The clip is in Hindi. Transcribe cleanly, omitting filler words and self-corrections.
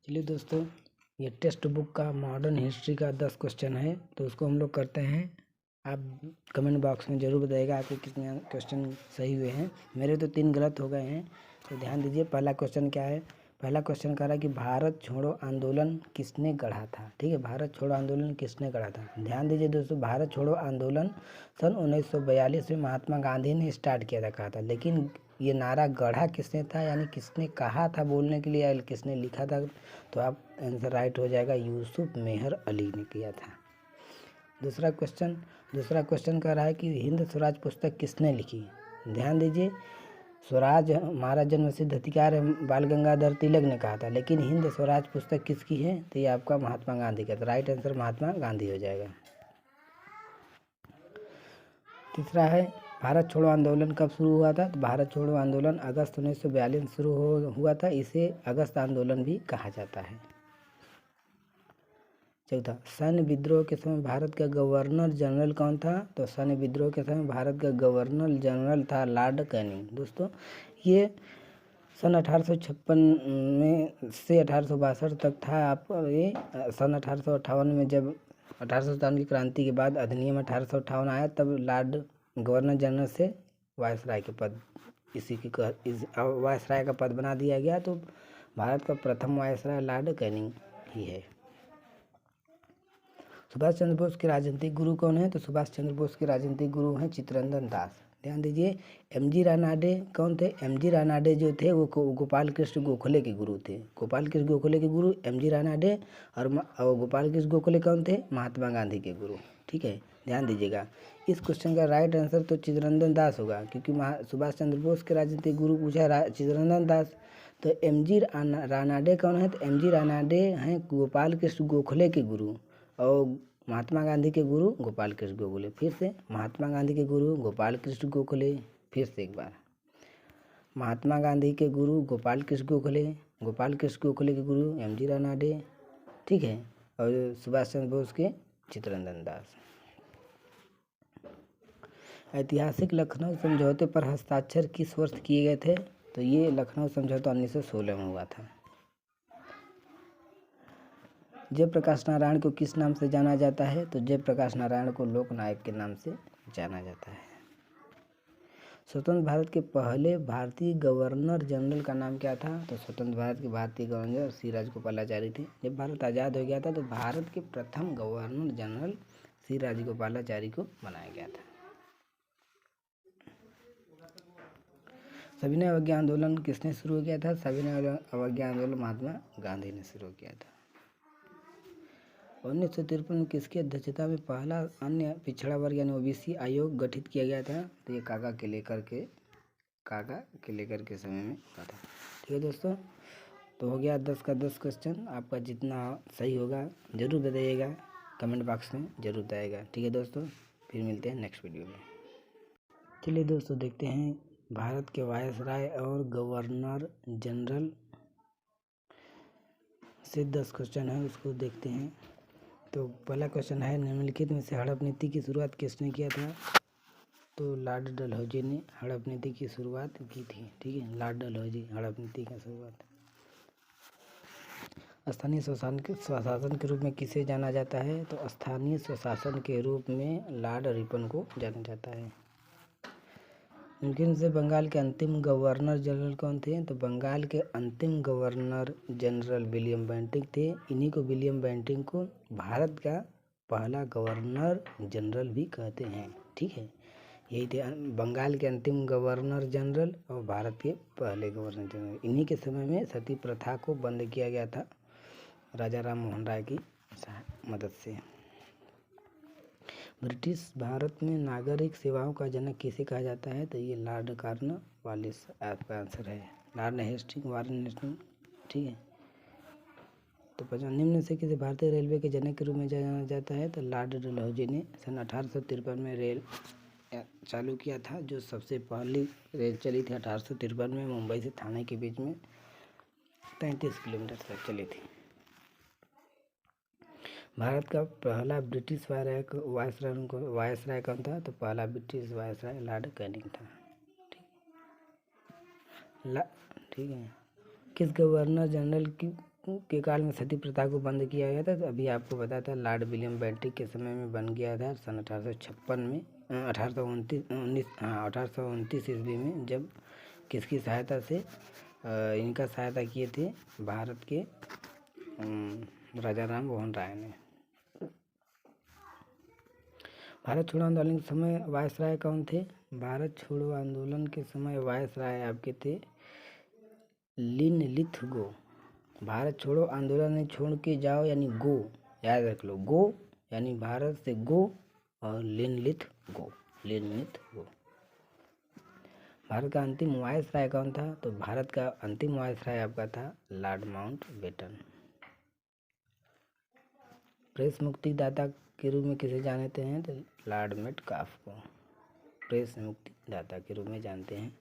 चलिए दोस्तों, ये टेक्स्ट बुक का मॉडर्न हिस्ट्री का 10 क्वेश्चन है, तो उसको हम लोग करते हैं। आप कमेंट बॉक्स में ज़रूर बताइएगा आपके कितने क्वेश्चन सही हुए हैं। मेरे तो 3 गलत हो गए हैं, तो ध्यान दीजिए। पहला क्वेश्चन क्या है? पहला क्वेश्चन कह रहा है कि भारत छोड़ो आंदोलन किसने गढ़ा था। ठीक है, भारत छोड़ो आंदोलन किसने गढ़ा था। ध्यान दीजिए दोस्तों, भारत छोड़ो आंदोलन सन 1942 में महात्मा गांधी ने स्टार्ट किया था, कहा था। लेकिन ये नारा गढ़ा किसने था, यानी किसने कहा था बोलने के लिए, या किसने लिखा था, तो आप आंसर राइट हो जाएगा, यूसुफ मेहर अली ने किया था। दूसरा क्वेश्चन कह रहा है कि हिंद स्वराज पुस्तक किसने लिखी। ध्यान दीजिए, स्वराज हमारा जन्म सिद्ध अधिकार है, बाल गंगाधर तिलक ने कहा था। लेकिन हिंद स्वराज पुस्तक किसकी है, तो ये आपका महात्मा गांधी का। तो राइट आंसर महात्मा गांधी हो जाएगा। तीसरा है, भारत छोड़ो आंदोलन कब शुरू हुआ था। तो भारत छोड़ो आंदोलन अगस्त 1942 में शुरू हुआ था। इसे अगस्त आंदोलन भी कहा जाता है। चौथा, सैन्य विद्रोह के समय भारत का गवर्नर जनरल कौन था। तो सैन्य विद्रोह के समय भारत का गवर्नर जनरल था लॉर्ड कैनिंग। दोस्तों, ये सन 1856 में से 1862 तक था। आप ये सन 1858 में, जब 1857 की क्रांति के बाद अधिनियम 1858 आया, तब लॉर्ड गवर्नर जनरल से वायसराय के पद इस वायसराय का पद बना दिया गया। तो भारत का प्रथम वायसराय लॉर्ड कैनिंग ही है। सुभाष चंद्र बोस के राजनीतिक गुरु कौन है। तो सुभाष चंद्र बोस के राजनीतिक गुरु हैं चित्तरंजन दास। ध्यान दीजिए, एमजी रानाडे कौन थे। एमजी रानाडे जो थे वो गोपाल कृष्ण गोखले के गुरु थे। गोपाल कृष्ण गोखले के गुरु एमजी रानाडे, और गोपाल कृष्ण गोखले कौन थे, महात्मा गांधी के गुरु। ठीक है, ध्यान दीजिएगा। इस क्वेश्चन का राइट आंसर तो चित्तरंजन दास होगा, क्योंकि सुभाष चंद्र बोस के राजनीतिक गुरु पूछा चित्तरंजन दास। तो एमजी रानाडे कौन है। तो एमजी रानाडे हैं गोपाल कृष्ण गोखले के गुरु, और महात्मा गांधी के गुरु गोपाल कृष्ण गोखले। फिर से, महात्मा गांधी के गुरु गोपाल कृष्ण गोखले। फिर से एक बार, महात्मा गांधी के गुरु गोपाल कृष्ण गोखले, गोपाल कृष्ण गोखले के गुरु एमजी रानाडे। ठीक है, और सुभाष चंद्र बोस के चित्तरंजन दास। ऐतिहासिक लखनऊ समझौते पर हस्ताक्षर किस वर्ष किए गए थे। तो ये लखनऊ समझौता 1916 में हुआ था। जयप्रकाश नारायण को किस नाम से जाना जाता है। तो जयप्रकाश नारायण को लोकनायक के नाम से जाना जाता है। स्वतंत्र भारत के पहले भारतीय गवर्नर जनरल का नाम क्या था। तो स्वतंत्र भारत के भारतीय गवर्नर श्री राजगोपालाचारी थे। जब भारत आज़ाद हो गया था, तो भारत के प्रथम गवर्नर जनरल श्री राजगोपालाचारी को बनाया गया था। सविनय अवज्ञा आंदोलन किसने शुरू किया था। सविनय अवज्ञा आंदोलन महात्मा गांधी ने शुरू किया था। 1953 में किसकी अध्यक्षता में पहला अन्य पिछड़ा वर्ग यानी ओबीसी आयोग गठित किया गया था। तो ये काका के लेकर के समय में हुआ था। ठीक है दोस्तों, तो हो गया 10 का 10 क्वेश्चन। आपका जितना सही होगा ज़रूर बताइएगा, कमेंट बॉक्स में ज़रूर बताइएगा। ठीक है दोस्तों, फिर मिलते हैं नेक्स्ट वीडियो में। चलिए दोस्तों, देखते हैं भारत के वायसराय और गवर्नर जनरल से 10 क्वेश्चन है, उसको देखते हैं। तो पहला क्वेश्चन है, निम्नलिखित में से हड़प नीति की शुरुआत किसने किया था। तो लॉर्ड डलहौजी ने हड़प नीति की शुरुआत की थी। ठीक है, लॉर्ड डलहौजी हड़प नीति की शुरुआत। स्थानीय स्वशासन के रूप में किसे जाना जाता है। तो स्थानीय स्वशासन के रूप में लॉर्ड रिपन को जाना जाता है। इनके से बंगाल के अंतिम गवर्नर जनरल कौन थे। तो बंगाल के अंतिम गवर्नर जनरल विलियम बेंटिंक थे। इन्हीं को, विलियम बेंटिंक को भारत का पहला गवर्नर जनरल भी कहते हैं। ठीक है, यही थे बंगाल के अंतिम गवर्नर जनरल और भारत के पहले गवर्नर जनरल। इन्हीं के समय में सती प्रथा को बंद किया गया था राजा राम मोहन राय की मदद से। ब्रिटिश भारत में नागरिक सेवाओं का जनक किसे कहा जाता है। तो ये लॉर्ड कॉर्नवालिस आपका आंसर है। Lord Hastings, Warren Hastings. ठीक है, तो निम्न से किसी भारतीय रेलवे के जनक के रूप में जाना जाता है। तो लॉर्ड डलहौजी ने सन 1853 में रेल चालू किया था, जो सबसे पहली रेल चली थी 1853 में, मुंबई से ठाणे के बीच में 33 किलोमीटर तक चली थी। भारत का पहला ब्रिटिश वायसराय कौन था। तो पहला ब्रिटिश वायसराय लॉर्ड कैनिंग था। ठीक है, किस गवर्नर जनरल के काल में सती प्रथा को बंद किया गया था? तो अभी आपको बताया था लॉर्ड विलियम बेंटिक के समय में बन गया था सन 1856 में, 1829 ईस्वी में, जब किसकी सहायता से? इनका सहायता किए थे भारत के राजा राम मोहन राय ने। भारत छोड़ो आंदोलन के समय वायसराय कौन थे? भारत छोड़ो आंदोलन के समय वायसराय आपके थे लिनलिथगो। भारत छोड़ो आंदोलन में छोड़ के जाओ यानी गो, याद रख लो, गो यानी भारत से गो और लिनलिथगो। भारत का अंतिम वायसराय कौन था? तो भारत का अंतिम वायसराय आपका था लॉर्ड माउंटबेटन। प्रेस मुक्तिदाता के रूप में किसे जानते हैं? तो लॉर्ड मेटकाफ को प्रेस मुक्तिदाता के रूप में जानते हैं।